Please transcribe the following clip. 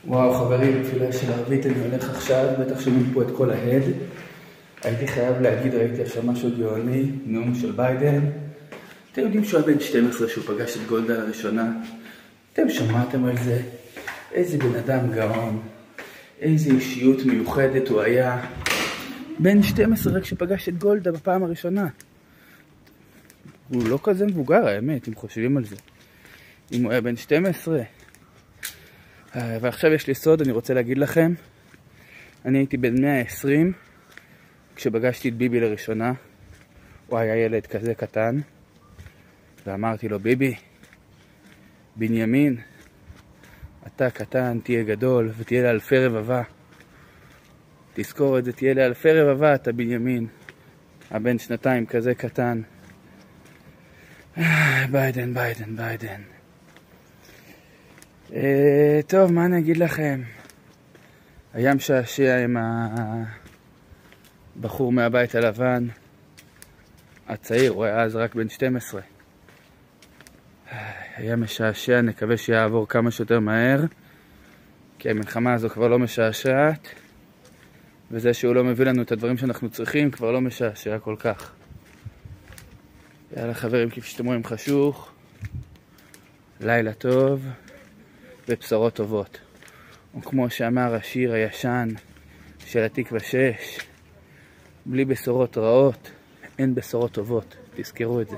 וואו חברים, תפילה של ערבית אני הולך עכשיו, בטח שומעים פה את כל ההד. הייתי חייב להגיד, ראיתי עכשיו משהו גאוני, נאום של ביידן. אתם יודעים שהוא היה בן 12 שהוא פגש את גולדה לראשונה? אתם שמעתם על זה? איזה בן אדם גאון, איזה אישיות מיוחדת הוא היה. בן 12 רק שפגש את גולדה בפעם הראשונה. הוא לא כזה מבוגר האמת, אם חושבים על זה. אם הוא היה בן 12. ועכשיו יש לי סוד, אני רוצה להגיד לכם. אני הייתי בן 120 כשפגשתי את ביבי לראשונה. הוא היה ילד כזה קטן. ואמרתי לו, ביבי, בנימין, אתה קטן, תהיה גדול ותהיה לאלפי רבבה. תזכור את זה, תהיה לאלפי רבבה, אתה בנימין. הבן 2 כזה קטן. ביידן. טוב, מה אני אגיד לכם? היה משעשע עם הבחור מהבית הלבן הצעיר, הוא היה אז רק בן 12. היה משעשע, נקווה שיעבור כמה שיותר מהר, כי המלחמה הזו כבר לא משעשעת, וזה שהוא לא מביא לנו את הדברים שאנחנו צריכים כבר לא משעשע כל כך. יאללה חברים, כפי שאתם רואים חשוך, לילה טוב ובשורות טובות. או כמו שאמר השיר הישן של התקווה 6, בלי בשורות רעות אין בשורות טובות, תזכרו את זה.